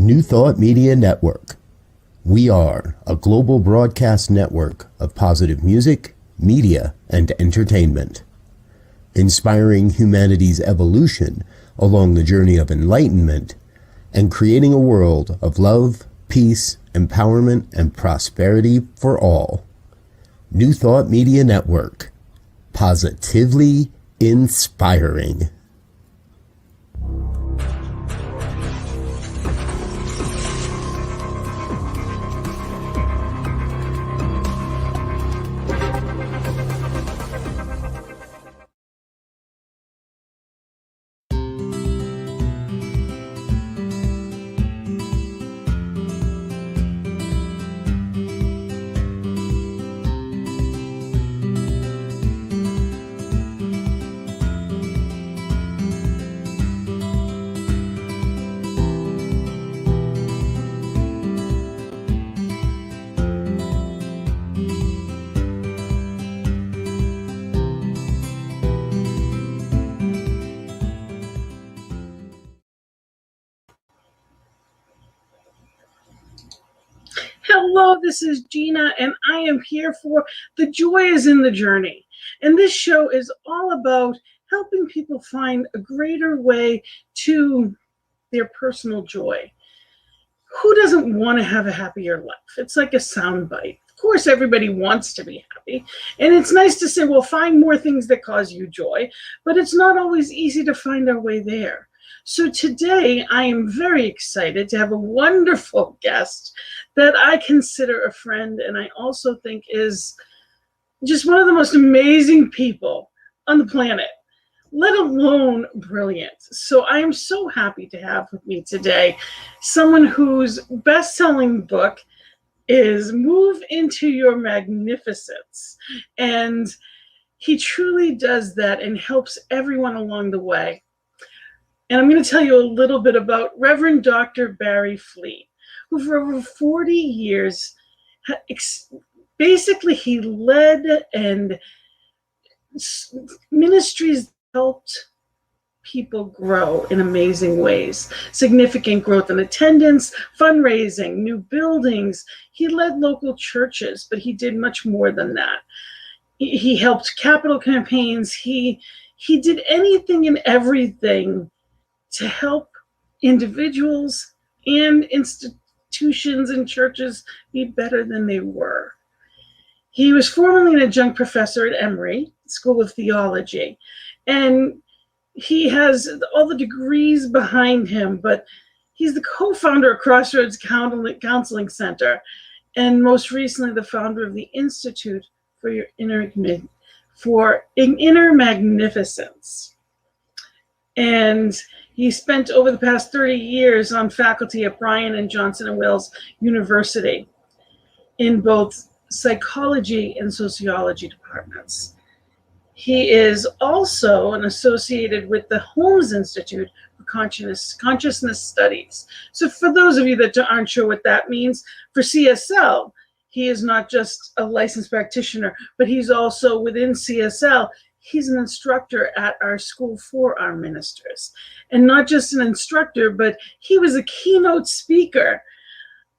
New Thought Media Network. We are a global broadcast network of positive music, media, and entertainment, inspiring humanity's evolution along the journey of enlightenment and creating a world of love, peace, empowerment, and prosperity for all. New Thought Media Network. Positively inspiring. Hello, this is Gina, and I am here for The Joy is in the Journey. And this show is all about helping people find a greater way to their personal joy. Who doesn't want to have a happier life? It's like a soundbite. Of course, everybody wants to be happy. And it's nice to say, well, find more things that cause you joy, but it's not always easy to find our way there. So today, I am very excited to have a wonderful guest that I consider a friend, and I also think is just one of the most amazing people on the planet, let alone brilliant. So I am so happy to have with me today someone whose best-selling book is Move Into Your Magnificence. And he truly does that and helps everyone along the way. And I'm going to tell you a little bit about Reverend Dr. Bary Fleet, who for over 40 years, basically he led and ministries helped people grow in amazing ways. Significant growth in attendance, fundraising, new buildings. He led local churches, but he did much more than that. He helped capital campaigns. He did anything and everything to help individuals and institutions and churches be better than they were. He was formerly an adjunct professor at Emory School of Theology, and he has all the degrees behind him, but he's the co-founder of Crossroads Counseling Center, and most recently the founder of the Institute for Inner Magnificence. And he spent over the past 30 years on faculty at Bryan and Johnson and Wales University in both psychology and sociology departments. He is also associated with the Holmes Institute for Consciousness Studies. So for those of you that aren't sure what that means, for CSL, he is not just a licensed practitioner, but he's also within CSL. He's an instructor at our school for our ministers. And not just an instructor, but he was a keynote speaker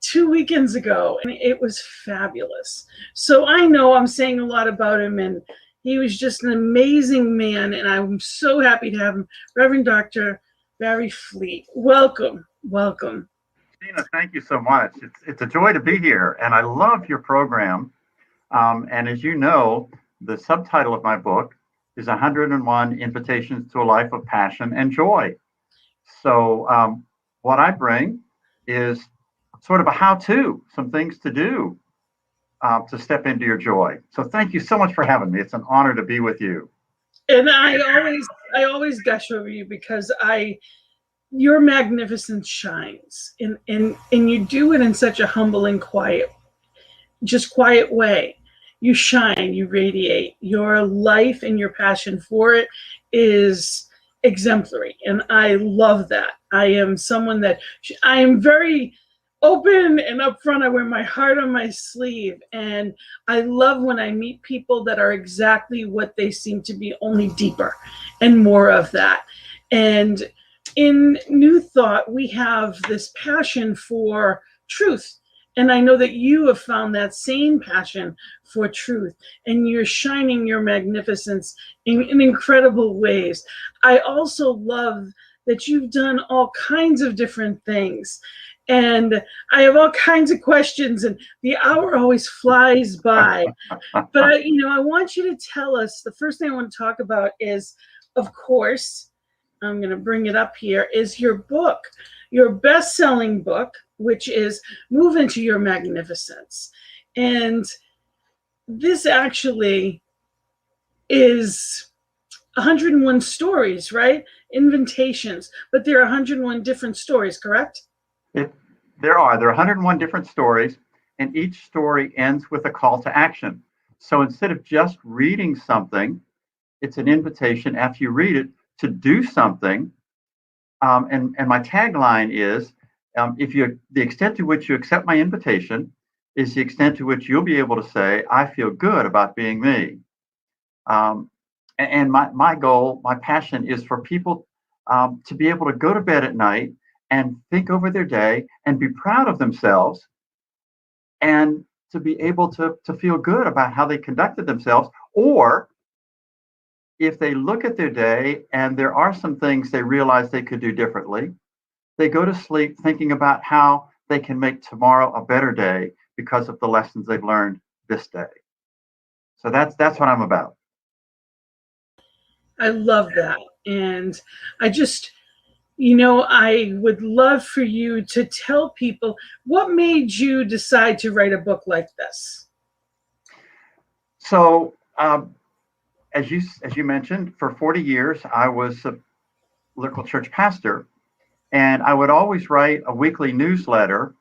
2 weekends ago, and it was fabulous. So I know I'm saying a lot about him, and he was just an amazing man, and I'm so happy to have him. Reverend Dr. Bary Fleet, welcome, welcome. Gina, thank you so much. It's a joy to be here, and I love your program. And as you know, the subtitle of my book is 101 Invitations to a Life of Passion and Joy. So what I bring is sort of a how-to, some things to do to step into your joy. So thank you so much for having me. It's an honor to be with you. And I always gush over you because your magnificence shines, and you do it in such a humble and quiet way. You shine, you radiate. Your life and your passion for it is exemplary, and I love that. I am someone that I am very open and upfront. I wear my heart on my sleeve, and I love when I meet people that are exactly what they seem to be, only deeper and more of that. And in New Thought, we have this passion for truth. And I know that you have found that same passion for truth, and you're shining your magnificence in incredible ways. I also love that you've done all kinds of different things. And I have all kinds of questions, and the hour always flies by. But I want you to tell us, the first thing I want to talk about is, of course, I'm going to bring it up here, is your book, your best-selling book, which is Move Into Your Magnificence. And this actually is 101 stories, right? Invitations, but there are 101 different stories, correct? There are 101 different stories, and each story ends with a call to action. So instead of just reading something, it's an invitation after you read it to do something. And my tagline is, the extent to which you accept my invitation is the extent to which you'll be able to say, I feel good about being me. And my goal, my passion is for people to be able to go to bed at night and think over their day and be proud of themselves, and to be able to feel good about how they conducted themselves. Or if they look at their day and there are some things they realize they could do differently, they go to sleep thinking about how they can make tomorrow a better day because of the lessons they've learned this day. So that's what I'm about. I love that. And I would love for you to tell people what made you decide to write a book like this. So, as you mentioned, for 40 years, I was a local church pastor, and I would always write a weekly newsletter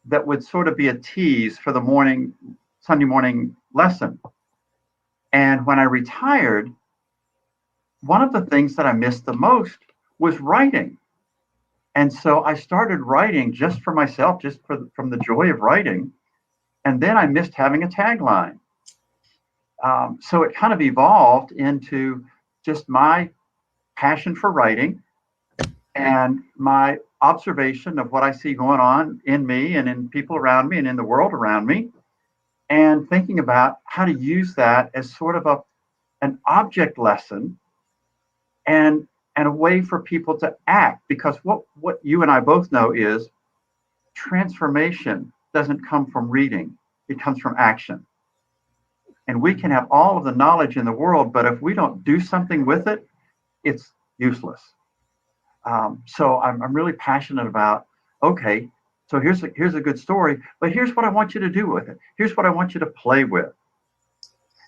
that would sort of be a tease for the Sunday morning lesson. And when I retired, one of the things that I missed the most was writing. And so I started writing just for myself, from the joy of writing. And then I missed having a tagline. So it kind of evolved into just my passion for writing and my observation of what I see going on in me and in people around me and in the world around me, and thinking about how to use that as sort of an object lesson and a way for people to act. Because what you and I both know is transformation doesn't come from reading, it comes from action. And we can have all of the knowledge in the world, but if we don't do something with it, it's useless. So I'm really passionate about, okay, so here's a good story, but here's what I want you to do with it. Here's what I want you to play with.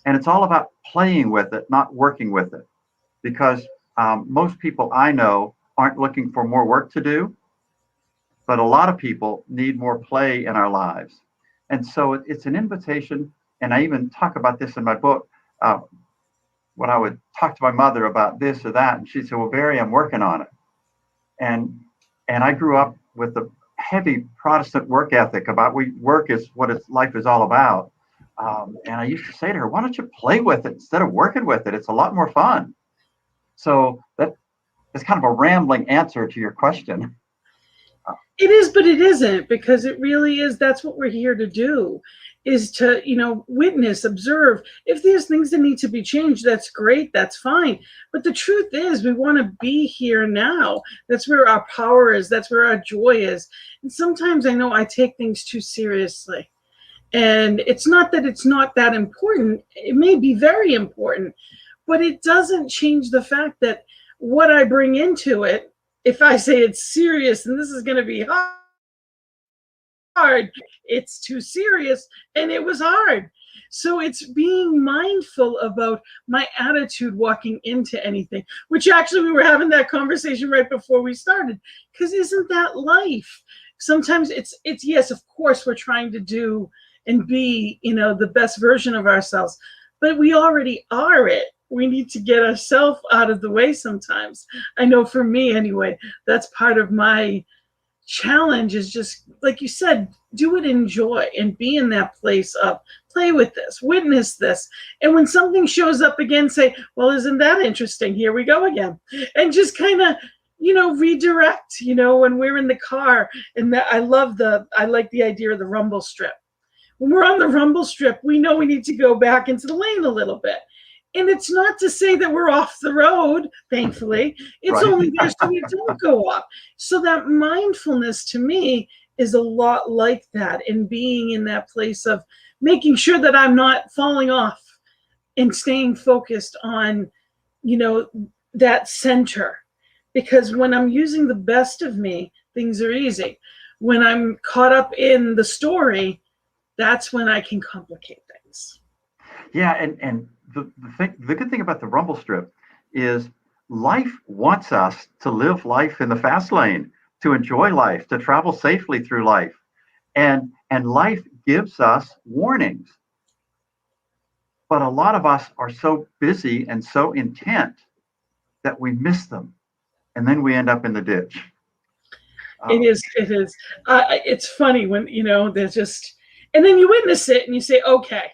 And it's all about playing with it, not working with it. Because most people I know aren't looking for more work to do, but a lot of people need more play in our lives. And so it's an invitation. And I even talk about this in my book, when I would talk to my mother about this or that, and she'd say, well, Bary, I'm working on it. And I grew up with a heavy Protestant work ethic about work is what life is all about. And I used to say to her, why don't you play with it instead of working with it? It's a lot more fun. So that's kind of a rambling answer to your question. It is, but it isn't, because it really is. That's what we're here to do, is to, witness, observe. If there's things that need to be changed, that's great. That's fine. But the truth is, we want to be here now. That's where our power is. That's where our joy is. And sometimes I know I take things too seriously. And it's not that it's not that important. It may be very important, but it doesn't change the fact that what I bring into it, if I say it's serious and this is going to be hard, it's too serious, and it was hard. So it's being mindful about my attitude walking into anything, which actually we were having that conversation right before we started, because isn't that life? Sometimes it's yes, of course, we're trying to do and be, the best version of ourselves, but we already are it. We need to get ourselves out of the way sometimes. I know for me anyway, that's part of my challenge, is just, like you said, do it in joy and be in that place of play with this, witness this. And when something shows up again, say, well, isn't that interesting? Here we go again. And just kind of, redirect, when we're in the car. And I like the idea of the rumble strip. When we're on the rumble strip, we know we need to go back into the lane a little bit. And it's not to say that we're off the road, thankfully. It's Right. only there so we don't go off. So that mindfulness to me is a lot like that, and being in that place of making sure that I'm not falling off and staying focused on, that center. Because when I'm using the best of me, things are easy. When I'm caught up in the story, that's when I can complicate things. Yeah, and the good thing about the rumble strip is life wants us to live life in the fast lane, to enjoy life, to travel safely through life. And life gives us warnings. But a lot of us are so busy and so intent that we miss them. And then we end up in the ditch. It is. It's funny when, there's just, and then you witness it and you say, okay.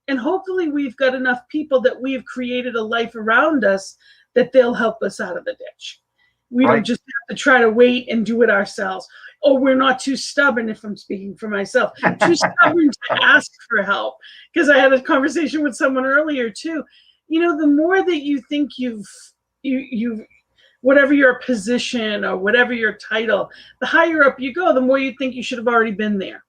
And hopefully we've got enough people that we've created a life around us that they'll help us out of the ditch. We Right. don't just have to try to wait and do it ourselves. Or we're not too stubborn, if I'm speaking for myself, too stubborn to ask for help. Because I had a conversation with someone earlier too. The more that you think you've whatever your position or whatever your title, the higher up you go, the more you think you should have already been there.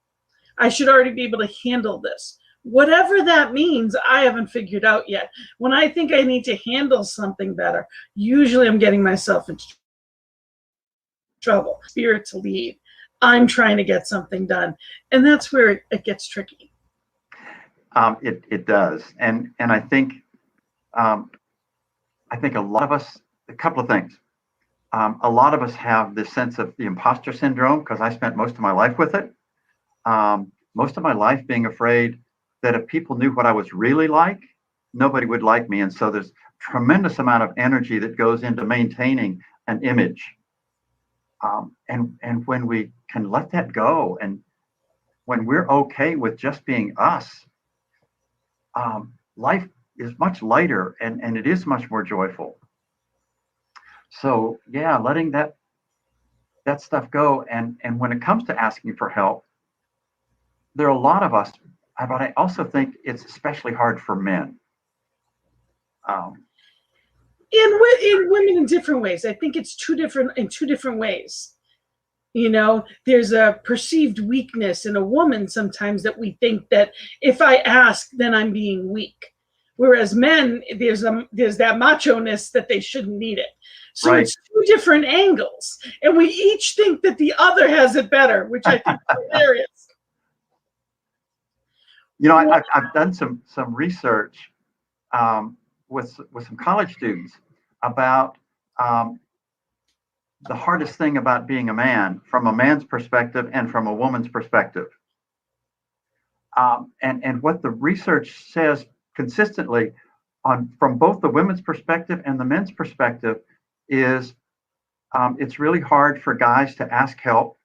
I should already be able to handle this. Whatever that means, I haven't figured out yet. When I think I need to handle something better, usually I'm getting myself into trouble. Spirit to lead. I'm trying to get something done. And that's where it gets tricky. It does. And I think a lot of us, a couple of things. A lot of us have this sense of the imposter syndrome because I spent most of my life with it. Most of my life being afraid that if people knew what I was really like, nobody would like me. And so there's tremendous amount of energy that goes into maintaining an image. And when we can let that go, and when we're okay with just being us, life is much lighter and it is much more joyful. So yeah, letting that stuff go. And when it comes to asking for help, there are a lot of us, but I also think it's especially hard for men. In women in different ways. I think it's in two different ways. There's a perceived weakness in a woman sometimes that we think that if I ask, then I'm being weak. Whereas men, there's that macho-ness that they shouldn't need it. So Right. It's two different angles. And we each think that the other has it better, which I think is hilarious. I've done some research with some college students about the hardest thing about being a man from a man's perspective and from a woman's perspective. And what the research says consistently from both the women's perspective and the men's perspective is it's really hard for guys to ask help.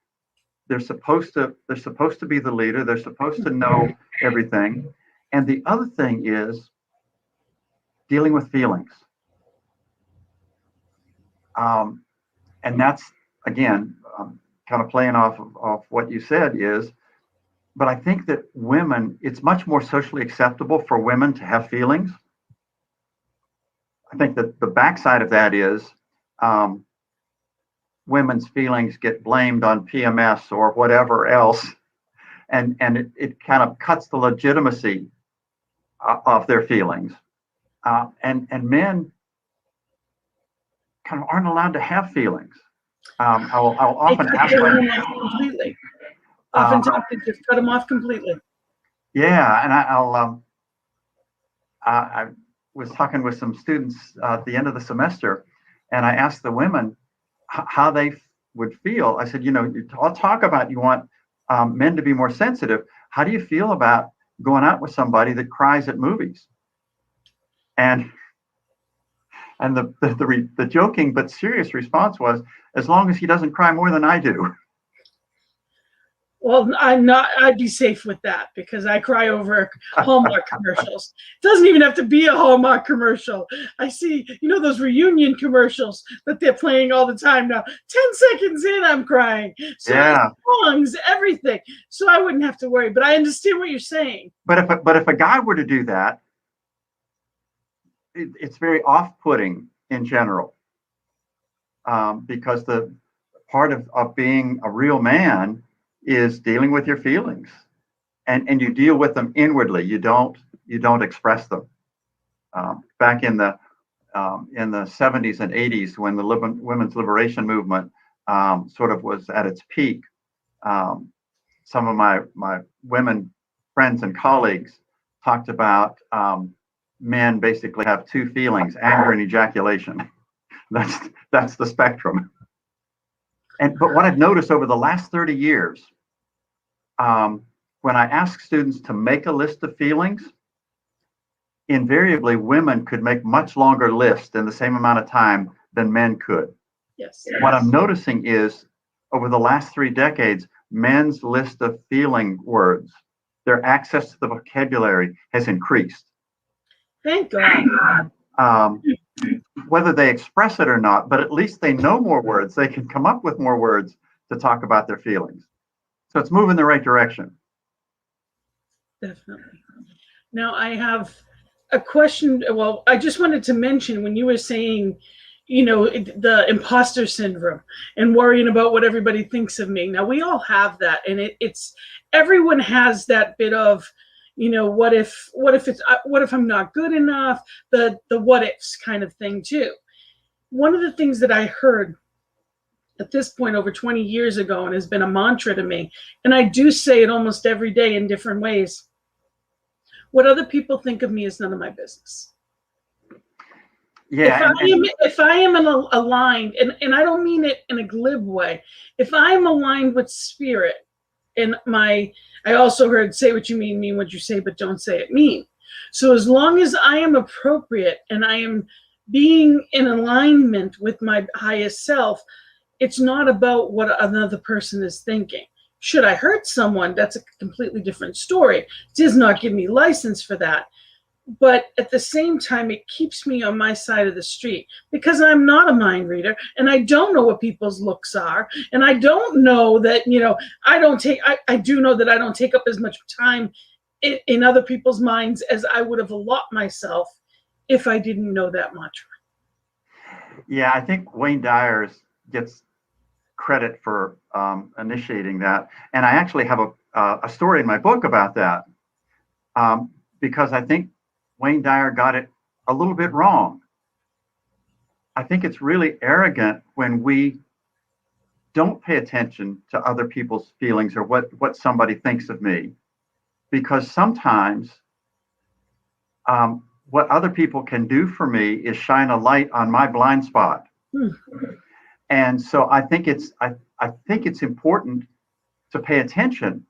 They're supposed to be the leader. They're supposed to know everything. And the other thing is dealing with feelings. And that's, again, kind of playing off of what you said but I think that women, it's much more socially acceptable for women to have feelings. I think that the backside of that is women's feelings get blamed on PMS or whatever else. And it kind of cuts the legitimacy of their feelings. And men kind of aren't allowed to have feelings. I'll often ask them completely. Oftentimes they just cut them off completely. Yeah, and I was talking with some students at the end of the semester, and I asked the women how they would feel. I said, I'll talk about you want men to be more sensitive. How do you feel about going out with somebody that cries at movies? And the joking but serious response was, as long as he doesn't cry more than I do. Well, I'm not. I'd be safe with that because I cry over Hallmark commercials. It doesn't even have to be a Hallmark commercial. I see, those reunion commercials that they're playing all the time now. 10 seconds in, I'm crying. So Yeah. songs, everything. So I wouldn't have to worry. But I understand what you're saying. But if a guy were to do that, it's very off-putting in general, because the part of being a real man is dealing with your feelings, and you deal with them inwardly. You don't express them. Back in the 70s and 80s, when the women's liberation movement sort of was at its peak, some of my women friends and colleagues talked about men basically have two feelings: anger and ejaculation. That's the spectrum. But what I've noticed over the last 30 years, when I ask students to make a list of feelings, invariably women could make much longer lists in the same amount of time than men could. Yes. What I'm noticing is, over the last 3 decades, men's list of feeling words, their access to the vocabulary has increased. Thank God. Whether they express it or not, but at least they know more words. They can come up with more words to talk about their feelings. So it's moving in the right direction. Definitely. Now I have a question. Well, I just wanted to mention when you were saying, the imposter syndrome and worrying about what everybody thinks of me. Now we all have that, and it's everyone has that bit of, what if I'm not good enough? The what ifs kind of thing too. One of the things that I heard at this point over 20 years ago and has been a mantra to me, and I do say it almost every day in different ways: what other people think of me is none of my business. Yeah. If I am aligned, and I don't mean it in a glib way, if I'm aligned with spirit, and I also heard say what you mean what you say, but don't say it mean. So as long as I am appropriate and I am being in alignment with my highest self, it's not about what another person is thinking. Should I hurt someone? That's a completely different story. It does not give me license for that. But at the same time, it keeps me on my side of the street because I'm not a mind reader and I don't know what people's looks are. And I don't know that, I do know that I don't take up as much time in other people's minds as I would have allotted myself if I didn't know that much. Yeah, I think Wayne Dyer gets credit for initiating that. And I actually have a story in my book about that, because I think Wayne Dyer got it a little bit wrong. I think it's really arrogant when we don't pay attention to other people's feelings or what somebody thinks of me, because sometimes what other people can do for me is shine a light on my blind spot. And so I think it's important to pay attention,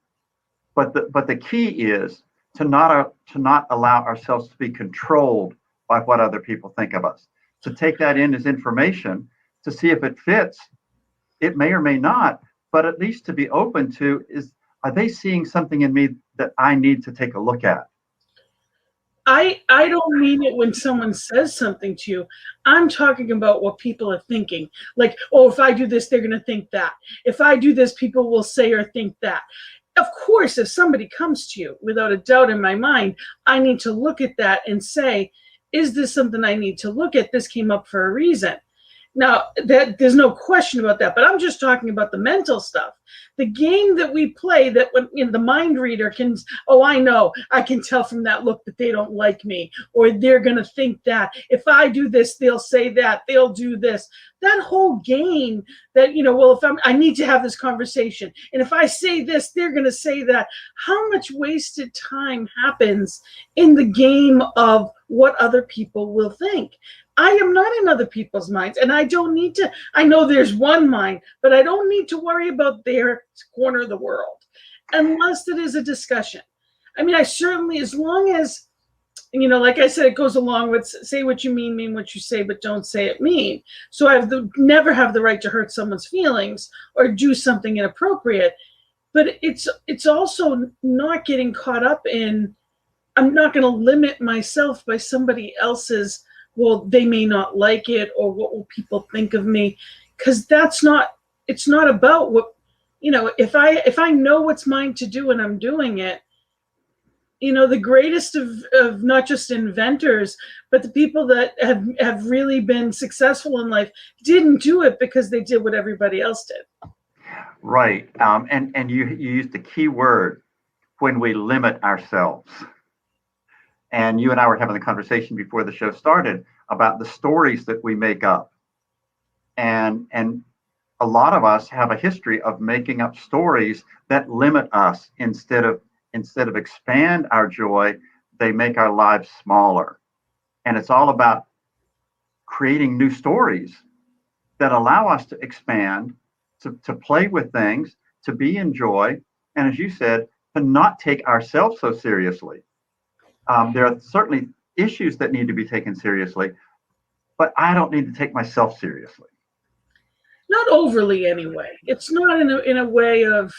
but the key is to not allow ourselves to be controlled by what other people think of us. To take that in as information, to see if it fits. It may or may not, but at least to be open to, are they seeing something in me that I need to take a look at? I don't mean it when someone says something to you. I'm talking about what people are thinking. Like, oh, if I do this, they're going to think that. If I do this, people will say or think that. Of course, if somebody comes to you, without a doubt in my mind, I need to look at that and say, is this something I need to look at? This came up for a reason. Now, there's no question about that, but I'm just talking about the mental stuff. The game that we play, that when the mind reader can, oh, I know, I can tell from that look that they don't like me, or they're going to think that. If I do this, they'll say that, they'll do this. That whole game that, well, I need to have this conversation, and if I say this, they're going to say that. How much wasted time happens in the game of what other people will think? I am not in other people's minds, and I don't need to. I know there's one mind, but I don't need to worry about their corner of the world unless it is a discussion. I mean, I certainly, as long as, like I said, it goes along with say what you mean what you say, but don't say it mean. So I never have the right to hurt someone's feelings or do something inappropriate. but it's also not getting caught up in, I'm not going to limit myself by somebody else's, well, they may not like it, or what will people think of me? Because it's not about what, if I know what's mine to do and I'm doing it, the greatest of not just inventors, but the people that have really been successful in life didn't do it because they did what everybody else did. Right. And you used the key word, when we limit ourselves. And you and I were having a conversation before the show started about the stories that we make up. And a lot of us have a history of making up stories that limit us instead of expand our joy, they make our lives smaller. And it's all about creating new stories that allow us to expand, to play with things, to be in joy, and as you said, to not take ourselves so seriously. There are certainly issues that need to be taken seriously, but I don't need to take myself seriously. Not overly, anyway. It's not in a way of,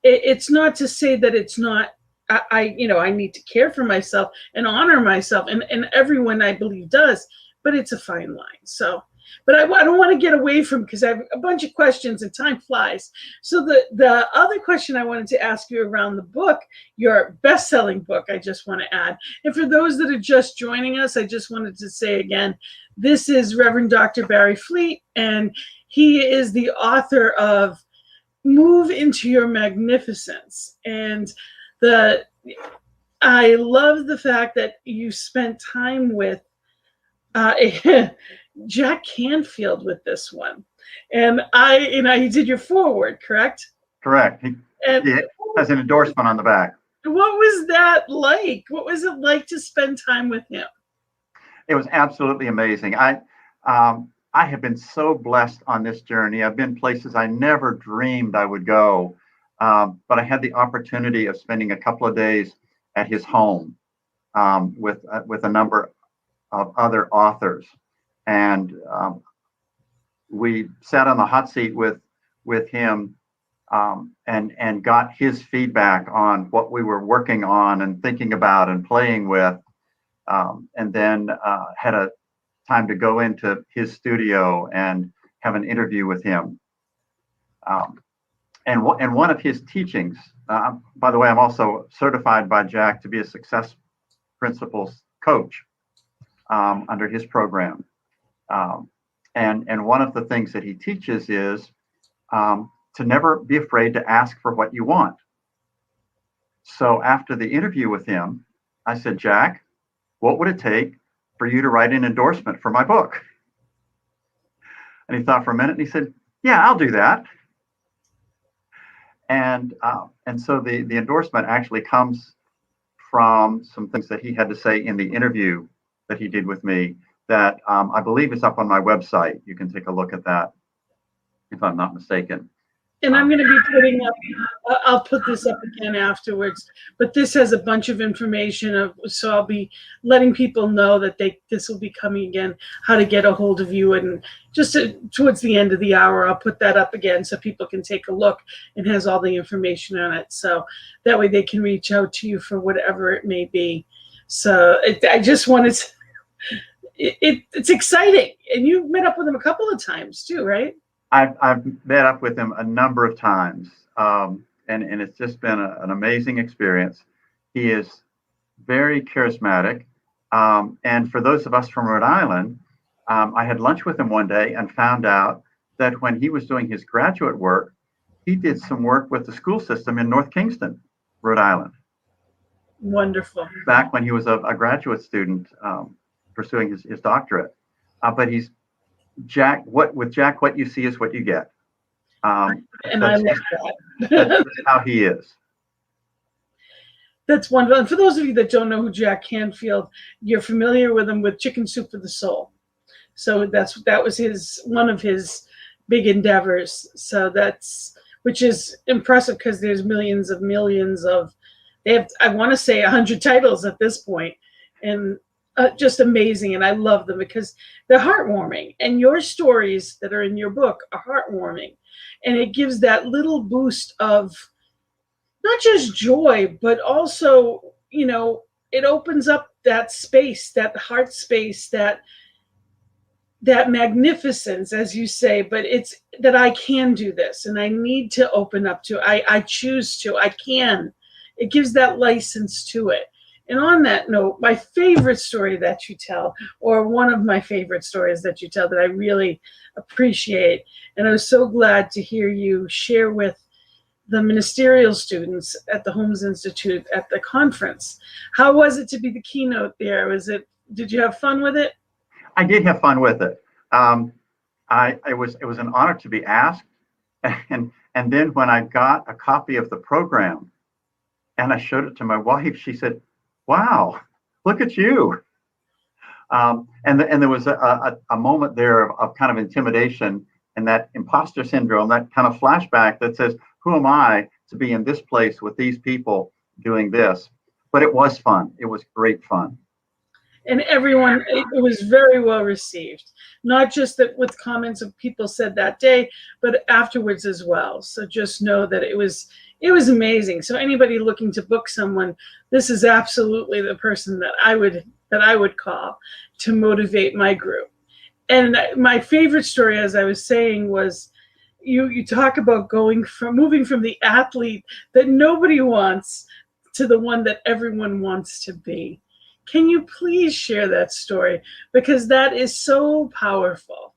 it's not to say that it's not. I need to care for myself and honor myself, and everyone, I believe, does. But it's a fine line. So, but I don't want to get away from, because I have a bunch of questions and time flies. So the other question I wanted to ask you around the book, your best-selling book, I just want to add, and for those that are just joining us, I just wanted to say again, this is Reverend Dr. Bary Fleet, and he is the author of Move into Your Magnificence. And I love the fact that you spent time with Jack Canfield with this one. And he did your foreword, correct? Correct. He has an endorsement on the back. What was that like? What was it like to spend time with him? It was absolutely amazing. I have been so blessed on this journey. I've been places I never dreamed I would go, but I had the opportunity of spending a couple of days at his home with a number of other authors, and we sat on the hot seat with him and got his feedback on what we were working on and thinking about and playing with, and then had a time to go into his studio and have an interview with him. And one of his teachings, by the way, I'm also certified by Jack to be a Success Principles coach under his program. And one of the things that he teaches is to never be afraid to ask for what you want. So after the interview with him, I said, Jack, what would it take for you to write an endorsement for my book? And he thought for a minute and he said, yeah, I'll do that. And so the endorsement actually comes from some things that he had to say in the interview that he did with me that I believe is up on my website. You can take a look at that if I'm not mistaken. And I'm going to be putting up, I'll put this up again afterwards, but this has a bunch of information, so I'll be letting people know that this will be coming again, how to get a hold of you. And just towards the end of the hour, I'll put that up again so people can take a look, and has all the information on it. So that way they can reach out to you for whatever it may be. So I just wanted to, it's exciting. And you met up with him a couple of times too, right? I've met up with him a number of times, and it's just been an amazing experience. He is very charismatic, and for those of us from Rhode Island, I had lunch with him one day and found out that when he was doing his graduate work, he did some work with the school system in North Kingston, Rhode Island. Wonderful. Back when he was a graduate student pursuing his doctorate, but he's Jack, what you see is what you get. And I love that. That's how he is. That's wonderful. And for those of you that don't know who Jack Canfield, you're familiar with him with Chicken Soup for the Soul. So that was one of his big endeavors. So which is impressive, because there's millions of they have, I want to say, 100 titles at this point, and just amazing. And I love them because they're heartwarming, and your stories that are in your book are heartwarming. And it gives that little boost of not just joy, but also, it opens up that space, that heart space, that magnificence, as you say, but it's that I can do this and I need to open up to, I choose to, I can. It gives that license to it. And on that note, my favorite story that you tell, or one of my favorite stories that you tell that I really appreciate, and I was so glad to hear you share with the ministerial students at the Holmes Institute at the conference. How was it to be the keynote there? Did you have fun with it? I did have fun with it. It was an honor to be asked, and then when I got a copy of the program, and I showed it to my wife, she said, "Wow, look at you." And there was a moment there of kind of intimidation and that imposter syndrome, that kind of flashback that says, "Who am I to be in this place with these people doing this?" But it was fun. It was great fun. And everyone, it was very well received, not just that with comments of people said that day, but afterwards as well. So just know that it was amazing. So anybody looking to book someone, this is absolutely the person that I would call to motivate my group. And my favorite story, as I was saying, was you talk about moving from the athlete that nobody wants to the one that everyone wants to be. Can you please share that story? Because that is so powerful.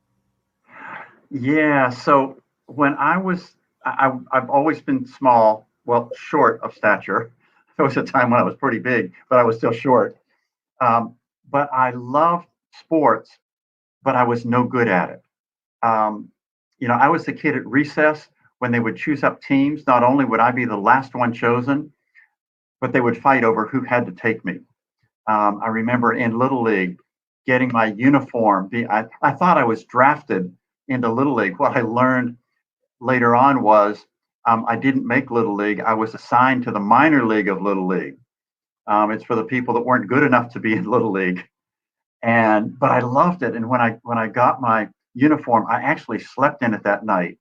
Yeah. So when I've always been small, well, short of stature. There was a time when I was pretty big, but I was still short. But I loved sports, but I was no good at it. I was the kid at recess when they would choose up teams. Not only would I be the last one chosen, but they would fight over who had to take me. I remember in Little League getting my uniform. I thought I was drafted into Little League. What I learned later on was I didn't make Little League. I was assigned to the minor league of Little League. It's for the people that weren't good enough to be in Little League. But I loved it. And when I got my uniform, I actually slept in it that night.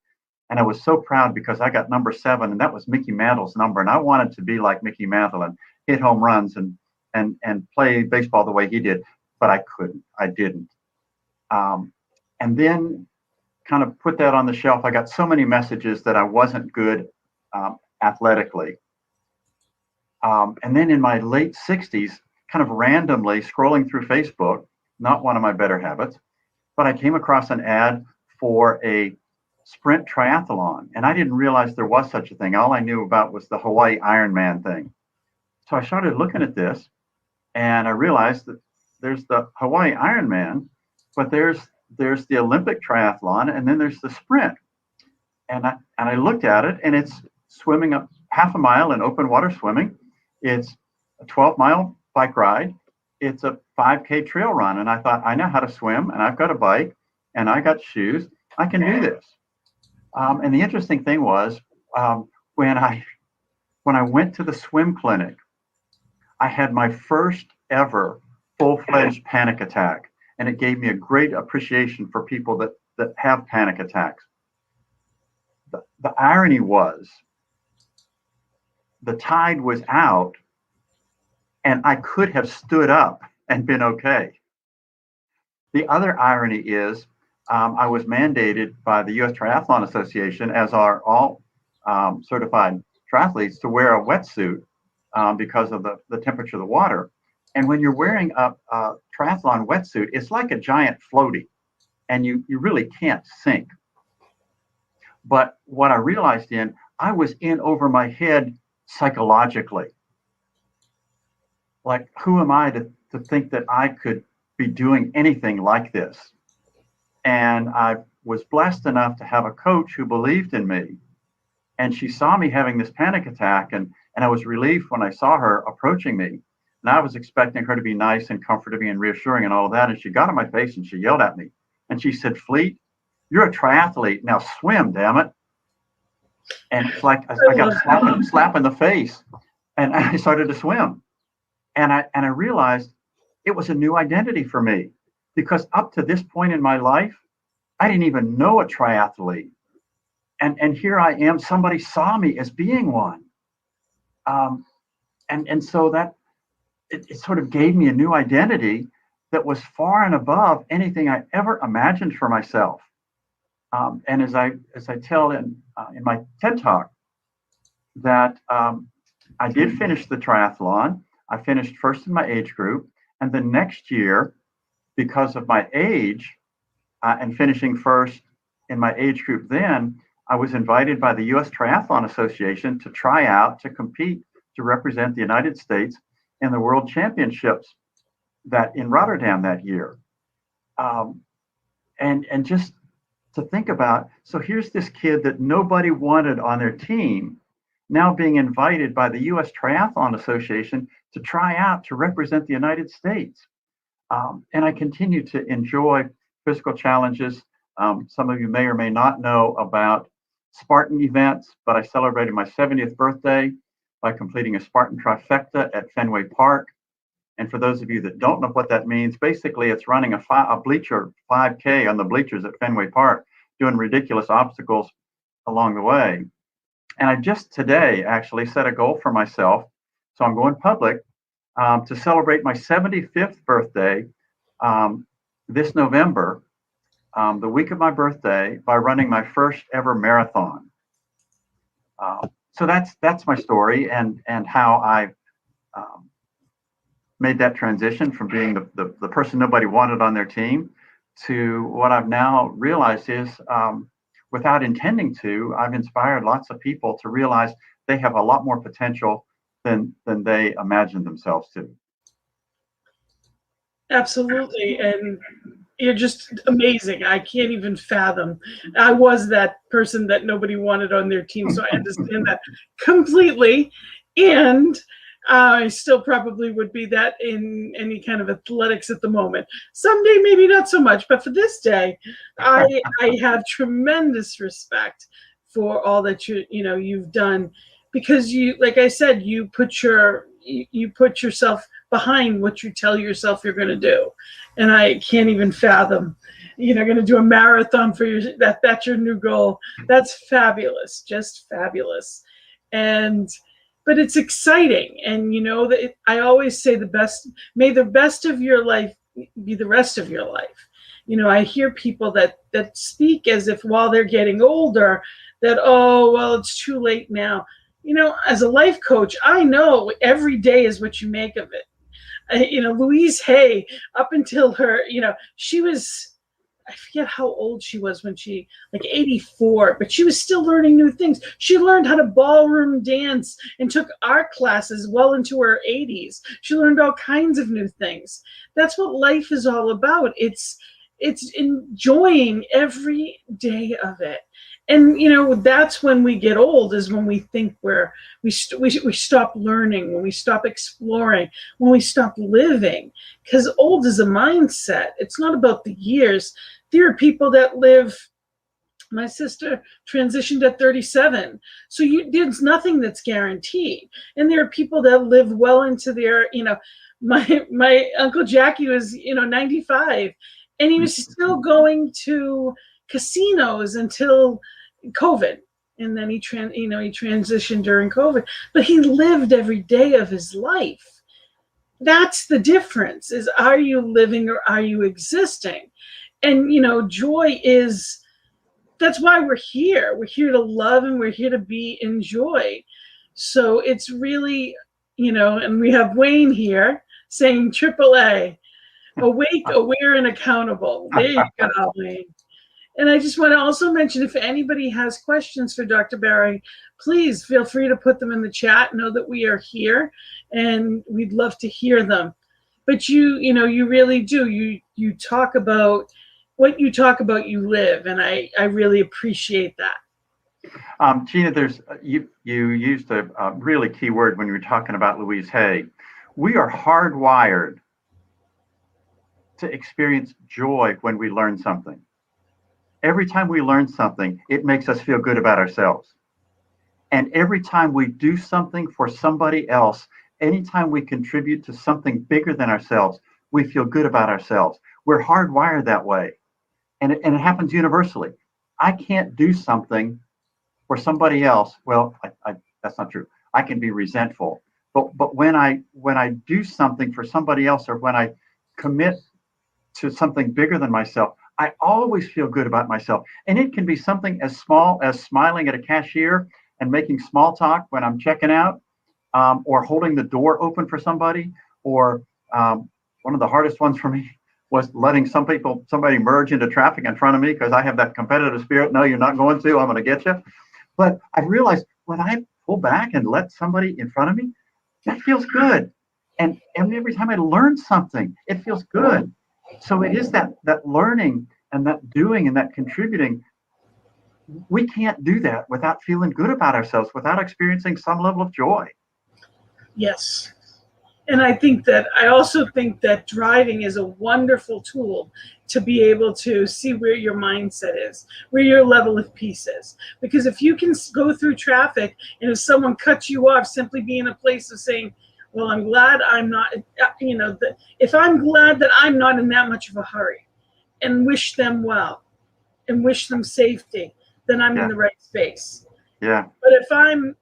And I was so proud because I got number 7, and that was Mickey Mantle's number. And I wanted to be like Mickey Mantle and hit home runs and play baseball the way he did, but I couldn't. I didn't. And then kind of put that on the shelf. I got so many messages that I wasn't good athletically. And then in my late 60s, kind of randomly scrolling through Facebook, not one of my better habits, but I came across an ad for a sprint triathlon. And I didn't realize there was such a thing. All I knew about was the Hawaii Ironman thing. So I started looking at this, and I realized that there's the Hawaii Ironman, but there's the Olympic triathlon, and then there's the sprint. And I looked at it, and it's swimming up half a mile in open water swimming. It's a 12-mile bike ride. It's a 5K trail run. And I thought, I know how to swim, and I've got a bike, and I got shoes. I can do this. And the interesting thing was when I went to the swim clinic, I had my first ever full-fledged panic attack, and it gave me a great appreciation for people that have panic attacks. The irony was the tide was out, and I could have stood up and been okay. The other irony is I was mandated by the U.S. Triathlon Association, as are all certified triathletes, to wear a wetsuit because of the temperature of the water. And when you're wearing a triathlon wetsuit, it's like a giant floaty, and you really can't sink. But what I realized I was in over my head psychologically. Like, who am I to think that I could be doing anything like this? And I was blessed enough to have a coach who believed in me. And she saw me having this panic attack, and I was relieved when I saw her approaching me. And I was expecting her to be nice and comforting and reassuring and all of that. And she got in my face and she yelled at me. And she said, "Fleet, you're a triathlete. Now swim, damn it." And it's like I got a slap in the face, and I started to swim. And I realized it was a new identity for me, because up to this point in my life, I didn't even know a triathlete. and here I am, somebody saw me as being one. And so that it sort of gave me a new identity that was far and above anything I ever imagined for myself. And as I tell in my TED Talk, that I did finish the triathlon. I finished first in my age group, and the next year, because of my age and finishing first in my age group, then I was invited by the U.S. Triathlon Association to try out to compete to represent the United States in the World Championships that in Rotterdam that year. And just to think about, so here's this kid that nobody wanted on their team, now being invited by the U.S. Triathlon Association to try out to represent the United States. And I continue to enjoy physical challenges. Some of you may or may not know about Spartan events, but I celebrated my 70th birthday by completing a Spartan trifecta at Fenway Park. And for those of you that don't know what that means, basically it's running a bleacher 5K on the bleachers at Fenway Park, doing ridiculous obstacles along the way. And I just today actually set a goal for myself. So I'm going public to celebrate my 75th birthday this November, the week of my birthday, by running my first ever marathon. So that's my story and how I made that transition from being the person nobody wanted on their team to what I've now realized is, without intending to, I've inspired lots of people to realize they have a lot more potential than they imagined themselves to. Absolutely. And you're just amazing. I can't even fathom. I was that person that nobody wanted on their team, so I understand that completely. And I still probably would be that in any kind of athletics at the moment. Someday, maybe not so much, but for this day, I have tremendous respect for all that you've done, because you, like I said, you put yourself behind what you tell yourself you're going to do. And I can't even fathom, going to do a marathon for that's your new goal. That's fabulous, just fabulous. But it's exciting. And that I always say may the best of your life be the rest of your life. I hear people that speak as if while they're getting older that, oh, well, it's too late now. As a life coach, I know every day is what you make of it. Louise Hay, up until her, she was, I forget how old she was when she, like 84, but she was still learning new things. She learned how to ballroom dance and took art classes well into her 80s. She learned all kinds of new things. That's what life is all about. It's enjoying every day of it. And that's when we get old, is when we think we stop learning, when we stop exploring, when we stop living. Because old is a mindset. It's not about the years. There are people that live. My sister transitioned at 37, so there's nothing that's guaranteed. And there are people that live well into their. My Uncle Jackie was 95, and he was still going to casinos until COVID, and then he transitioned during COVID, but he lived every day of his life. That's the difference, is are you living or are you existing? And joy is, that's why we're here. We're here to love, and we're here to be in joy. So it's really, and we have Wayne here saying AAA, awake, aware, and accountable. There you go, Wayne. And I just want to also mention, if anybody has questions for Dr. Bary, please feel free to put them in the chat. Know that we are here, and we'd love to hear them. But you really do. You talk about what you talk about, you live, and I really appreciate that. Gina, you used a really key word when you were talking about Louise Hay. We are hardwired to experience joy when we learn something. Every time we learn something, it makes us feel good about ourselves. And every time we do something for somebody else, anytime we contribute to something bigger than ourselves, we feel good about ourselves. We're hardwired that way. And it happens universally. I can't do something for somebody else, well, that's not true. I can be resentful. But when I do something for somebody else, or when I commit to something bigger than myself, I always feel good about myself. And it can be something as small as smiling at a cashier and making small talk when I'm checking out, or holding the door open for somebody, or one of the hardest ones for me was letting somebody merge into traffic in front of me because I have that competitive spirit. No, you're not going to. I'm going to get you. But I realized when I pull back and let somebody in front of me, that feels good. And every time I learn something, it feels good. So it is that learning and that doing and that contributing. We can't do that without feeling good about ourselves, without experiencing some level of joy. Yes. And I also think that driving is a wonderful tool to be able to see where your mindset is, where your level of peace is. Because if you can go through traffic, and if someone cuts you off, simply be in a place of saying, well, I'm glad I'm not, if I'm glad that I'm not in that much of a hurry, and wish them well and wish them safety, then I'm in the right space. Yeah. But if I'm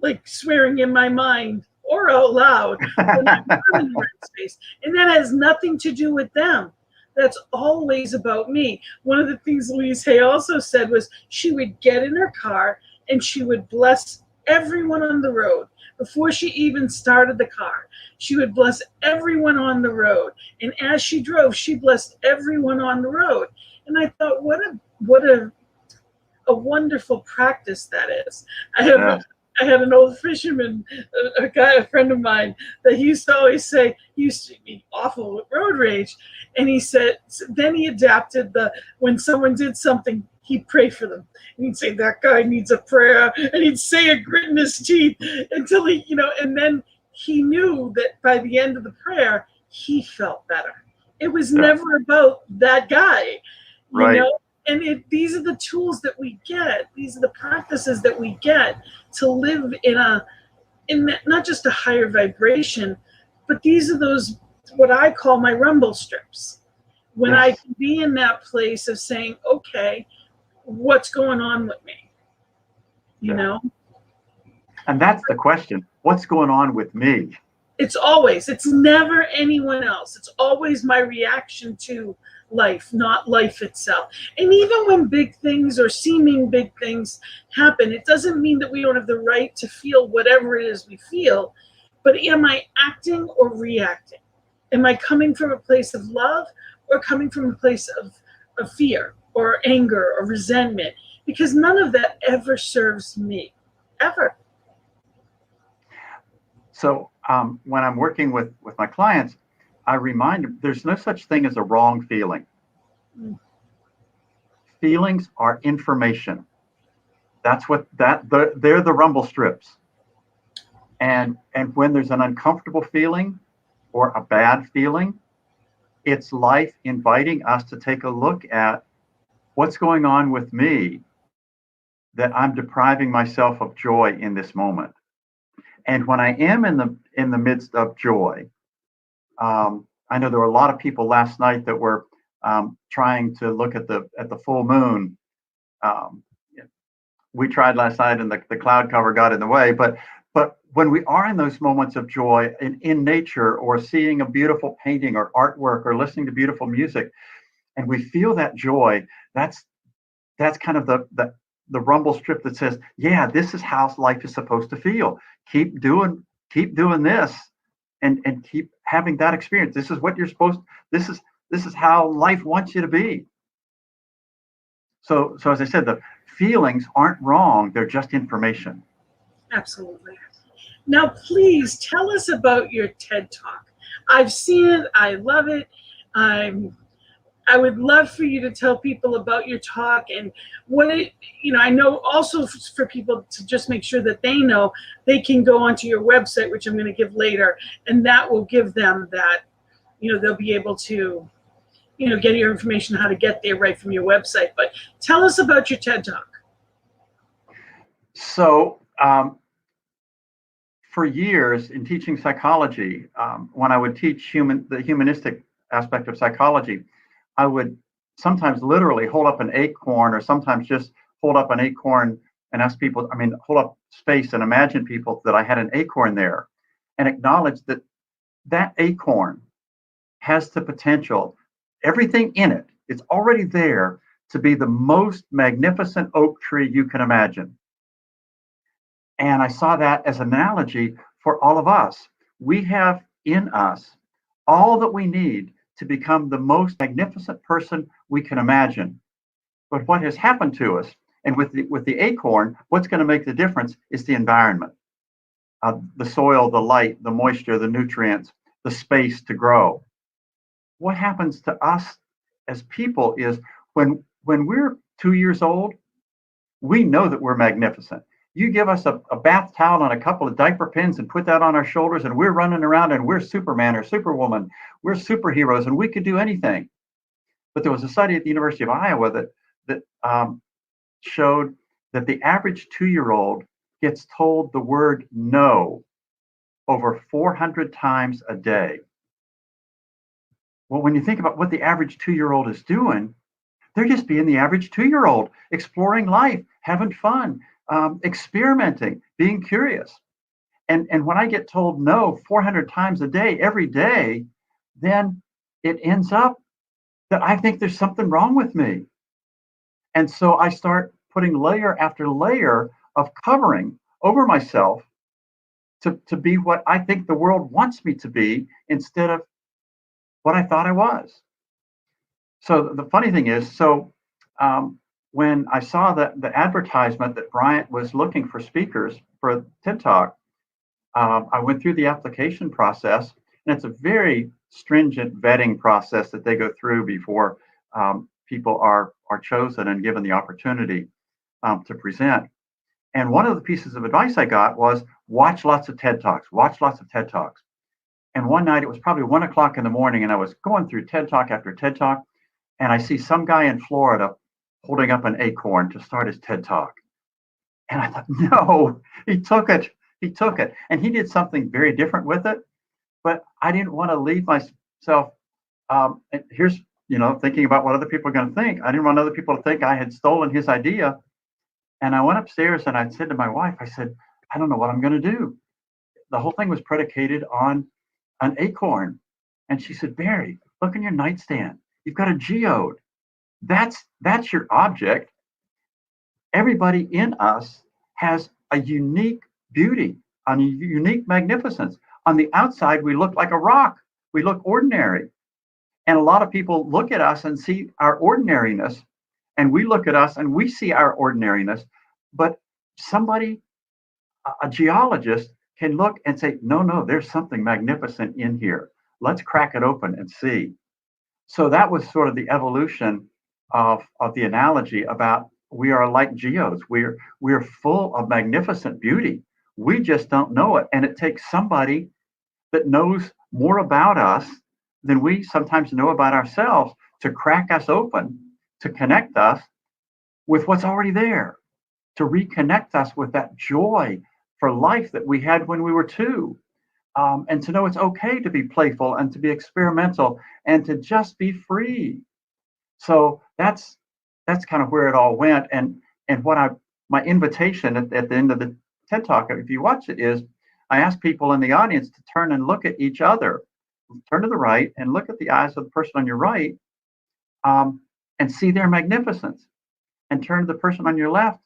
like swearing in my mind or out loud, then I'm not in the right space. And that has nothing to do with them. That's always about me. One of the things Louise Hay also said was she would get in her car and she would bless everyone on the road. Before she even started the car, she would bless everyone on the road. And as she drove, she blessed everyone on the road. And I thought, what a wonderful practice that is. I had an old fisherman, a friend of mine, that he used to always say, he used to be awful with road rage. And he said, then he adapted when someone did something, he'd pray for them. And he'd say, that guy needs a prayer. And he'd say it, gritting his teeth until he, and then he knew that by the end of the prayer, he felt better. It was never about that guy, Right. And these are the tools that we get. These are the practices that we get to live in not just a higher vibration, but these are those, what I call my rumble strips. When I can be in that place of saying, okay, what's going on with me? You know? And that's the question. What's going on with me? It's never anyone else. It's always my reaction to life, not life itself. And even when big things or seeming big things happen, it doesn't mean that we don't have the right to feel whatever it is we feel. But am I acting or reacting? Am I coming from a place of love or coming from a place of fear or anger or resentment? Because none of that ever serves me, ever. So when I'm working with my clients, I remind them there's no such thing as a wrong feeling. Feelings are information. That's they're the rumble strips. And when there's an uncomfortable feeling or a bad feeling, it's life inviting us to take a look at what's going on with me that I'm depriving myself of joy in this moment. And when I am in the midst of joy, I know there were a lot of people last night that were trying to look at the full moon. We tried last night, and the cloud cover got in the way. But when we are in those moments of joy in nature, or seeing a beautiful painting or artwork, or listening to beautiful music, and we feel that joy, that's kind of the rumble strip that says, yeah, this is how life is supposed to feel. Keep doing this, and keep having that experience. This is what you're supposed. This is how life wants you to be. So as I said, the feelings aren't wrong. They're just information. Absolutely. Now, please tell us about your TED Talk. I've seen it. I love it. I would love for you to tell people about your talk and what I know also for people to just make sure that they know they can go onto your website, which I'm going to give later, and that will give them that, they'll be able to, get your information how to get there right from your website. But tell us about your TED Talk. So for years in teaching psychology, when I would teach the humanistic aspect of psychology, I would sometimes literally hold up an acorn, or sometimes just hold up an acorn and ask people, I mean, hold up space and imagine people that I had an acorn there, and acknowledge that that acorn has the potential, everything in it, it's already there to be the most magnificent oak tree you can imagine. And I saw that as an analogy for all of us. We have in us all that we need to become the most magnificent person we can imagine. But what has happened to us, and with the acorn, what's going to make the difference is the environment, the soil, the light, the moisture, the nutrients, the space to grow. What happens to us as people is when we're 2 years old, we know that we're magnificent. You give us a bath towel and a couple of diaper pins and put that on our shoulders, and we're running around and we're Superman or Superwoman. We're superheroes and we could do anything. But there was a study at the University of Iowa that showed that the average 2-year-old gets told the word no over 400 times a day. Well, when you think about what the average 2-year-old is doing, they're just being the average 2-year-old, exploring life, having fun, experimenting, being curious. And when I get told no 400 times a day, every day, then it ends up that I think there's something wrong with me. And so I start putting layer after layer of covering over myself to be what I think the world wants me to be instead of what I thought I was. So the funny thing is, when I saw the advertisement that Bryant was looking for speakers for a TED Talk, I went through the application process, and it's a very stringent vetting process that they go through before people are chosen and given the opportunity to present. And one of the pieces of advice I got was watch lots of TED Talks, watch lots of TED Talks. And one night, it was probably 1 o'clock in the morning, and I was going through TED Talk after TED Talk, and I see some guy in Florida holding up an acorn to start his TED Talk. And I thought, no, he took it. He took it. And he did something very different with it. But I didn't want to leave myself, here's, thinking about what other people are going to think. I didn't want other people to think I had stolen his idea. And I went upstairs and I said to my wife, I said, I don't know what I'm going to do. The whole thing was predicated on an acorn. And she said, Bary, look in your nightstand. You've got a geode. That's your object. Everybody in us has a unique beauty, a unique magnificence. On the outside, we look like a rock. We look ordinary. And a lot of people look at us and see our ordinariness, and we look at us and we see our ordinariness. But somebody, a geologist, can look and say, no, there's something magnificent in here. Let's crack it open and see. So that was sort of the evolution of the analogy about we are like geodes. We're full of magnificent beauty. We just don't know it. And it takes somebody that knows more about us than we sometimes know about ourselves to crack us open, to connect us with what's already there, to reconnect us with that joy for life that we had when we were 2. And to know it's okay to be playful and to be experimental and to just be free. So that's kind of where it all went. And what my invitation at the end of the TED Talk, if you watch it, is I ask people in the audience to turn and look at each other. Turn to the right and look at the eyes of the person on your right, and see their magnificence. And turn to the person on your left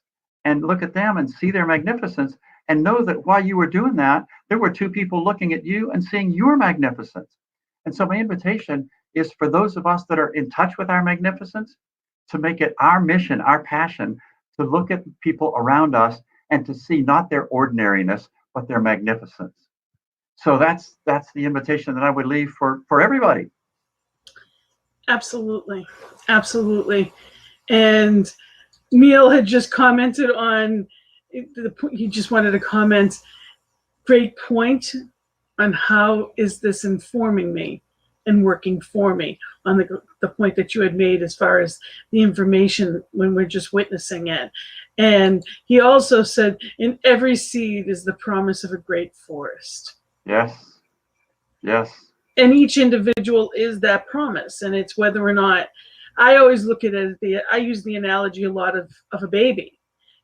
and look at them and see their magnificence. And know that while you were doing that, there were 2 people looking at you and seeing your magnificence. And so my invitation is for those of us that are in touch with our magnificence to make it our mission, our passion, to look at people around us and to see not their ordinariness, but their magnificence. So that's the invitation that I would leave for everybody. Absolutely. Absolutely. And Neil had just commented on, he just wanted to comment, great point on how is this informing me and working for me on the point that you had made as far as the information when we're just witnessing it. And he also said, in every seed is the promise of a great forest. Yes. Yes. And each individual is that promise. And it's whether or not, I always look at it as I use the analogy a lot of a baby.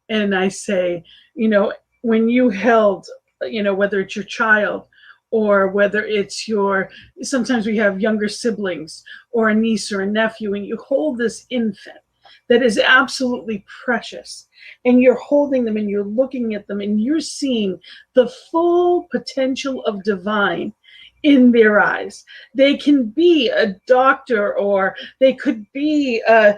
and I say, when you held, whether it's your child or whether it's sometimes we have younger siblings or a niece or a nephew, and you hold this infant that is absolutely precious, and you're holding them and you're looking at them and you're seeing the full potential of divine in their eyes. They can be a doctor, or they could be a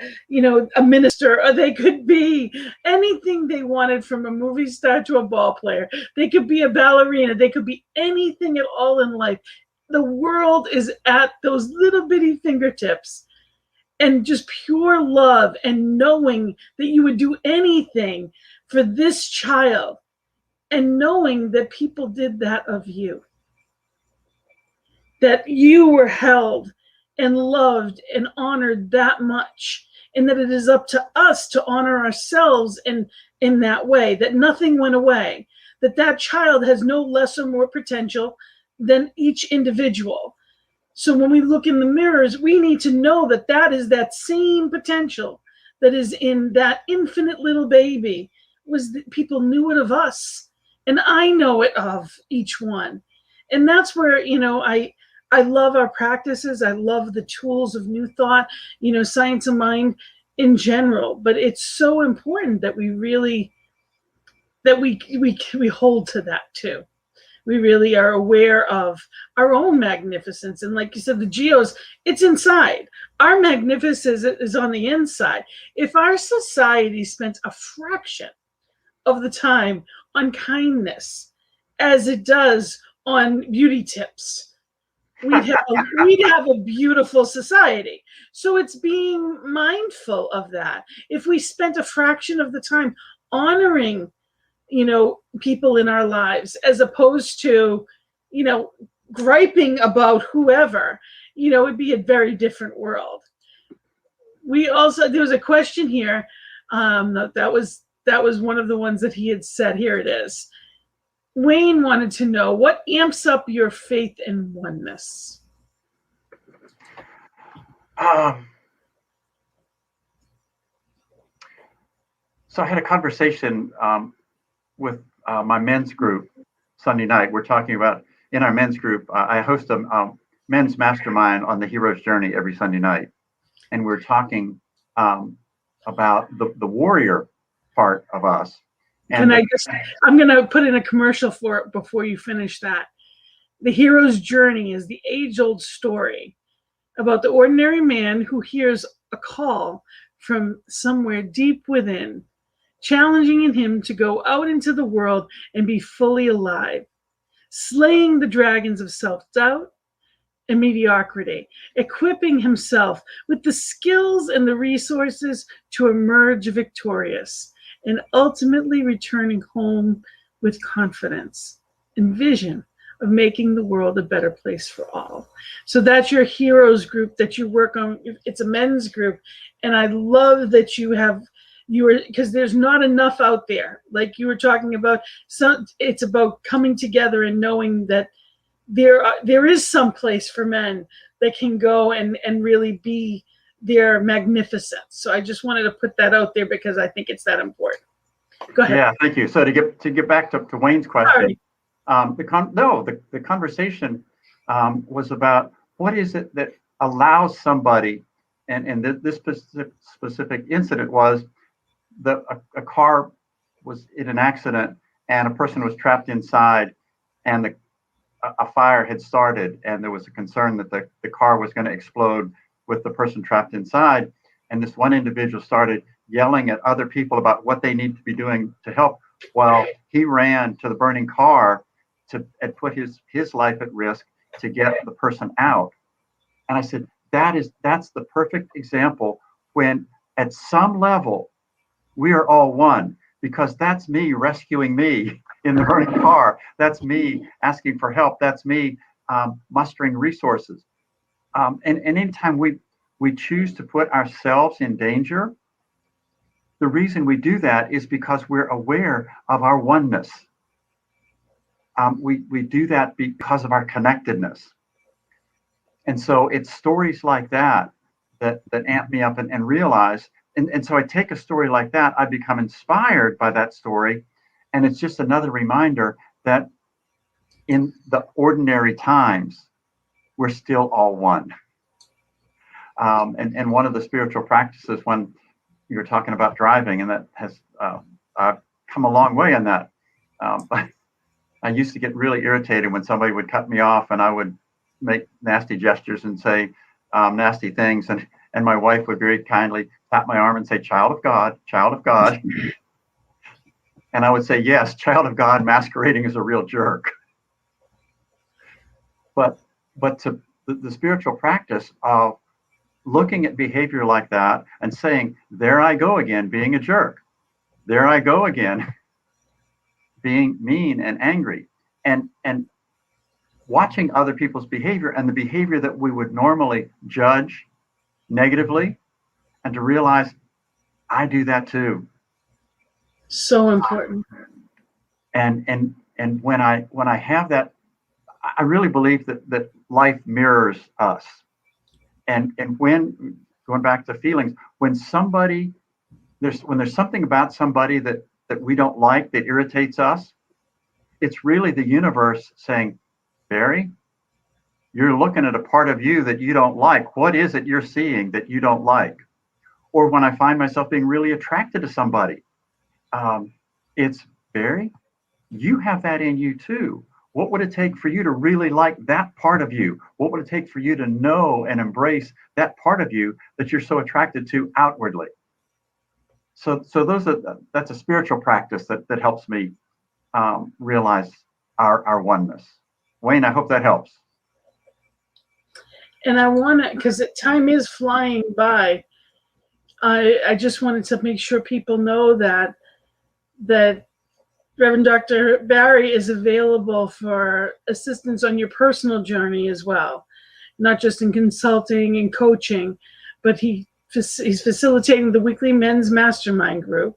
minister, or they could be anything they wanted, from a movie star to a ball player. They could be a ballerina. They could be anything at all in life. The world is at those little bitty fingertips, and just pure love and knowing that you would do anything for this child, and knowing that people did that of you, that you were held and loved and honored that much, and that it is up to us to honor ourselves in that way, that nothing went away, that child has no less or more potential than each individual. So when we look in the mirrors, we need to know that is that same potential that is in that infinite little baby. People knew it of us, and I know it of each one. And that's where, I love our practices. I love the tools of New Thought, Science of Mind in general. But it's so important that we really, that we hold to that too. We really are aware of our own magnificence. And like you said, the geos, it's inside. Our magnificence is on the inside. If our society spent a fraction of the time on kindness as it does on beauty tips, we'd have a beautiful society. So it's being mindful of that. If we spent a fraction of the time honoring, people in our lives, as opposed to, griping about whoever, it'd be a very different world. There was a question here. That was one of the ones that he had said. Here it is. Wayne wanted to know, what amps up your faith in oneness? So I had a conversation with my men's group Sunday night. We're talking about, in our men's group, I host a men's mastermind on the hero's journey every Sunday night. And we're talking about the warrior part of us. And I'm going to put in a commercial for it before you finish that. The hero's journey is the age-old story about the ordinary man who hears a call from somewhere deep within, challenging him to go out into the world and be fully alive, slaying the dragons of self-doubt and mediocrity, equipping himself with the skills and the resources to emerge victorious, and ultimately returning home with confidence and vision of making the world a better place for all. So that's your heroes group that you work on. It's a men's group. And I love that because there's not enough out there. Like you were talking about, it's about coming together and knowing that there is some place for men that can go and really be their magnificence. So I just wanted to put that out there because I think it's that important. Go ahead. Yeah, thank you. So to get back to Wayne's question, the conversation was about what is it that allows somebody, and this specific incident was a car was in an accident and a person was trapped inside, and a fire had started, and there was a concern that the car was going to explode with the person trapped inside. And this one individual started yelling at other people about what they need to be doing to help, while he ran to the burning car and put his life at risk to get the person out. And I said, that's the perfect example when at some level we are all one, because that's me rescuing me in the burning car. That's me asking for help. That's me mustering resources. And anytime we choose to put ourselves in danger, the reason we do that is because we're aware of our oneness. We do that because of our connectedness. And so it's stories like that amp me up and realize And so I take a story like that, I become inspired by that story, and it's just another reminder that in the ordinary times, we're still all one. And one of the spiritual practices, when you're talking about driving, and that has I've come a long way in that. But I used to get really irritated when somebody would cut me off, and I would make nasty gestures and say nasty things, and my wife would very kindly tap my arm and say, "Child of God, child of God." And I would say, "Yes, child of God masquerading as a real jerk." But to the spiritual practice of looking at behavior like that and saying, "There I go again, being a jerk. There I go again, being mean and angry," and watching other people's behavior and the behavior that we would normally judge negatively, and to realize I do that too. So important. And when I have that, I really believe that life mirrors us. And when, going back to feelings, when there's something about somebody that we don't like, that irritates us, it's really the universe saying, "Bary, you're looking at a part of you that you don't like. What is it you're seeing that you don't like?" Or when I find myself being really attracted to somebody, it's, "Bary, you have that in you too. What would it take for you to really like that part of you? What would it take for you to know and embrace that part of you that you're so attracted to outwardly?" So that's a spiritual practice that helps me realize our oneness. Wayne, I hope that helps. And I want to, because time is flying by, I just wanted to make sure people know that Reverend Dr. Bary is available for assistance on your personal journey as well, not just in consulting and coaching, but he's facilitating the weekly men's mastermind group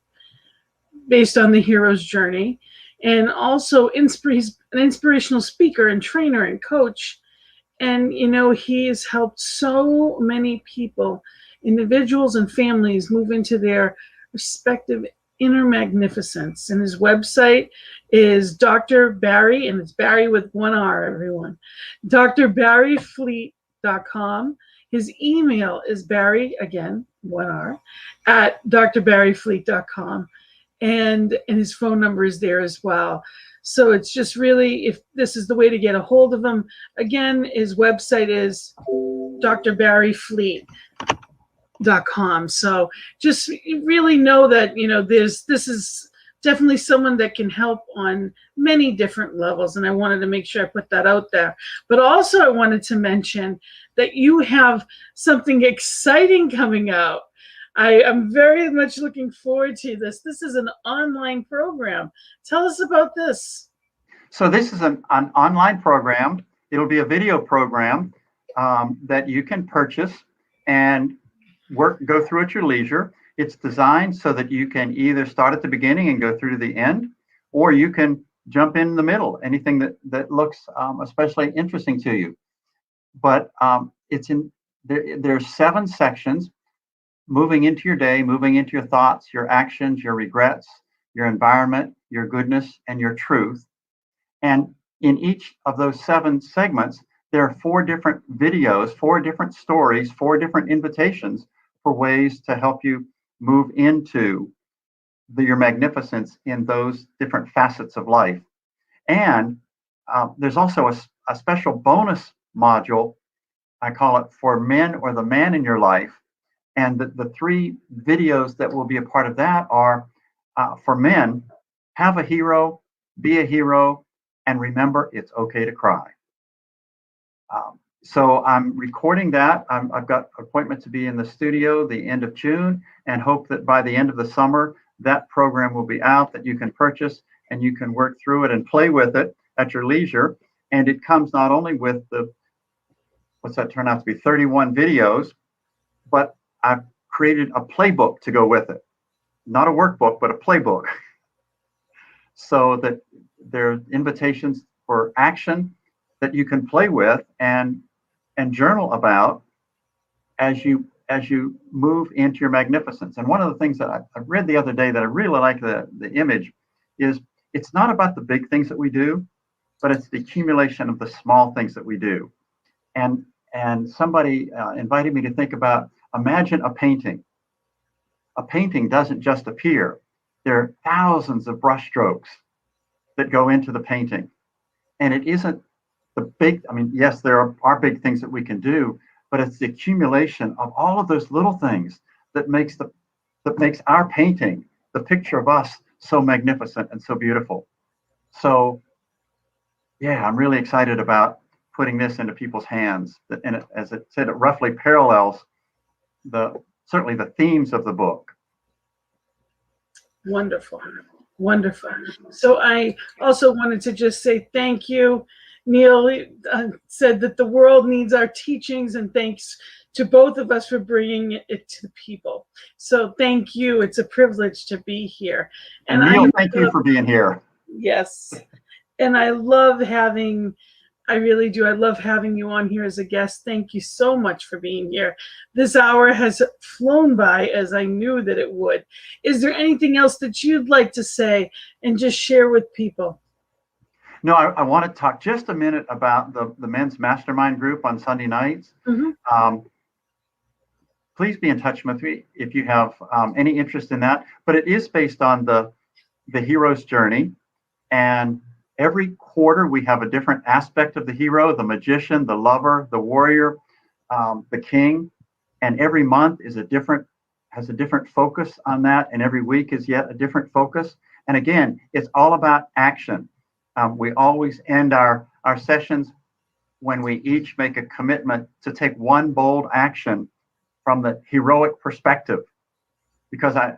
based on the hero's journey, and also he's an inspirational speaker and trainer and coach. And he's helped so many people, individuals and families, move into their respective inner magnificence. And his website is Dr. Bary, and it's Bary with one R, everyone. drbaryfleet.com. His email is Bary, again, one R, at drbaryfleet.com. And his phone number is there as well. So it's just really, if this is the way to get a hold of him, again, his website is drbaryfleet.com. So just really know that, this is definitely someone that can help on many different levels. And I wanted to make sure I put that out there. But also I wanted to mention that you have something exciting coming out. I am very much looking forward to this. This is an online program. Tell us about this. So this is an online program. It'll be a video program that you can purchase and go through at your leisure. It's designed so that you can either start at the beginning and go through to the end, or you can jump in the middle, anything that looks especially interesting to you. But there's 7 sections: moving into your day, moving into your thoughts, your actions, your regrets, your environment, your goodness, and your truth. And in each of those 7 segments, there are 4 different videos, 4 different stories, 4 different invitations for ways to help you move into your magnificence in those different facets of life. And there's also a special bonus module, I call it For Men, or the Man in Your Life. And the 3 videos that will be a part of that are, for men, have a hero, be a hero, and remember it's okay to cry. So I'm recording that. I've got an appointment to be in the studio the end of June, and hope that by the end of the summer, that program will be out, that you can purchase, and you can work through it and play with it at your leisure. And it comes not only with what's that turn out to be, 31 videos, but I've created a playbook to go with it. Not a workbook, but a playbook. So that there are invitations for action that you can play with and journal about as you as you move into your magnificence. And one of the things that I read the other day that I really like the image is it's not about the big things that we do, but it's the accumulation of the small things that we do. And somebody invited me to think about, imagine a painting. A painting doesn't just appear. There are thousands of brushstrokes that go into the painting. And it isn't the big, I mean, yes, there are big things that we can do, but it's the accumulation of all of those little things that makes our painting, the picture of us, so magnificent and so beautiful. So yeah, I'm really excited about putting this into people's hands. And it, as it said, it roughly parallels certainly the themes of the book. Wonderful. Wonderful. So I also wanted to just say thank you. Neil said that the world needs our teachings, and thanks to both of us for bringing it to the people. So thank you. It's a privilege to be here. And Neil, thank you for being here. Yes. And I love having, I really do. I love having you on here as a guest. Thank you so much for being here. This hour has flown by as I knew that it would. Is there anything else that you'd like to say and just share with people? No, I want to talk just a minute about the men's mastermind group on Sunday nights. Mm-hmm. Please be in touch with me if you have any interest in that. But it is based on the hero's journey. And every quarter we have a different aspect of the hero, the magician, the lover, the warrior, the king. And every month has a different focus on that. And every week is yet a different focus. And again, it's all about action. We always end our sessions when we each make a commitment to take one bold action from the heroic perspective, because I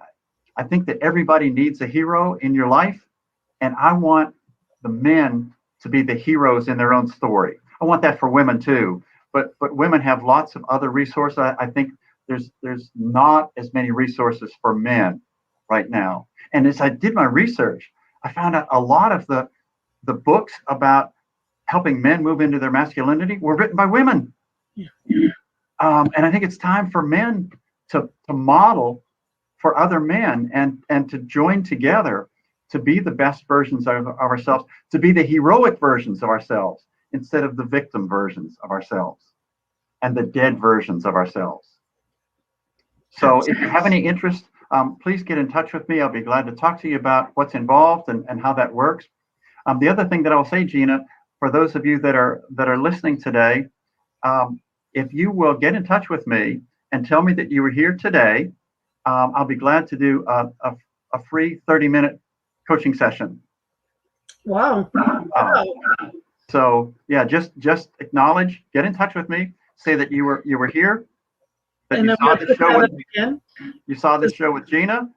think that everybody needs a hero in your life, and I want the men to be the heroes in their own story. I want that for women too, but women have lots of other resources. I think there's not as many resources for men right now. And as I did my research, I found out a lot of the books about helping men move into their masculinity were written by women. Yeah. And I think it's time for men to model for other men and to join together to be the best versions of ourselves, to be the heroic versions of ourselves instead of the victim versions of ourselves and the dead versions of ourselves. So if you have any interest, please get in touch with me. I'll be glad to talk to you about what's involved and how that works. The other thing that I'll say, Gina, for those of you that are listening today, if you will get in touch with me and tell me that you were here today, I'll be glad to do a free 30-minute coaching session. Wow. Wow. So yeah, just acknowledge, get in touch with me, say that you were here, that And you then saw the show with again. You saw this show with Gina,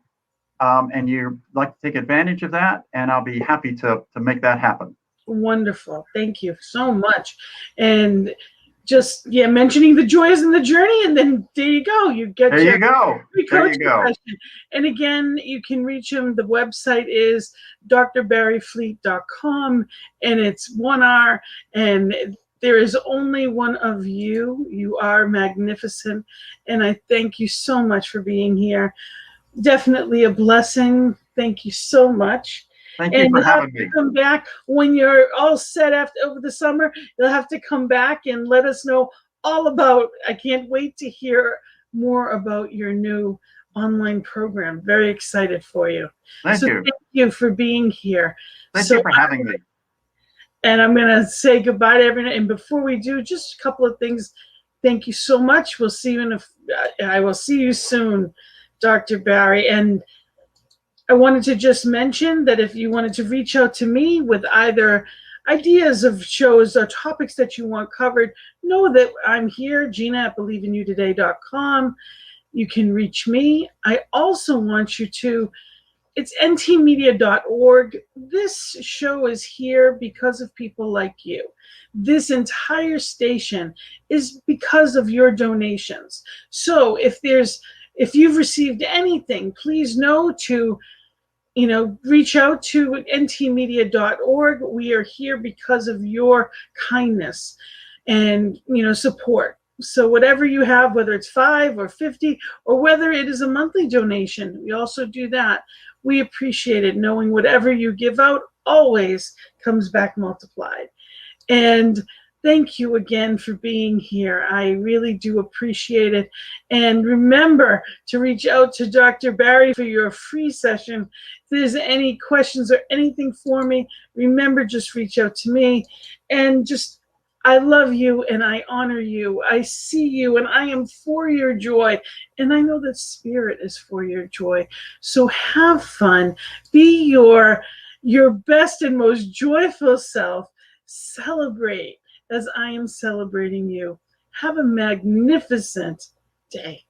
and you'd like to take advantage of that, and I'll be happy to make that happen. Wonderful. Thank you so much. And just mentioning the joys in the journey, and then there you go. You get there you go. There you go. Session. And again, you can reach him. The website is drbaryfleet.com, and it's 1R, and there is only one of you. You are magnificent, and I thank you so much for being here. Definitely a blessing. Thank you so much. Thank you for having me. Come back when you're all set over the summer. You'll have to come back and let us know all about. I can't wait to hear more about your new online program. Very excited for you. Thank you. Thank you for being here. Thank you for having me. And I'm going to say goodbye to everyone. And before we do, just a couple of things. Thank you so much. We'll see you I will see you soon, Dr. Bary. And I wanted to just mention that if you wanted to reach out to me with either ideas of shows or topics that you want covered, know that I'm here, Gina at believeinouttoday.com. You can reach me. I also want you to, it's ntmedia.org. This show is here because of people like you. This entire station is because of your donations. So if you've received anything, please know to reach out to ntmedia.org. We are here because of your kindness and support. So whatever you have, whether it's 5 or 50, or whether it is a monthly donation, we also do that. We appreciate it, knowing whatever you give out always comes back multiplied. And thank you again for being here. I really do appreciate it. And remember to reach out to Dr. Bary for your free session. If there's any questions or anything for me, remember, just reach out to me. And just, I love you and I honor you. I see you and I am for your joy. And I know that spirit is for your joy. So have fun. Be your best and most joyful self. Celebrate as I am celebrating you. Have a magnificent day.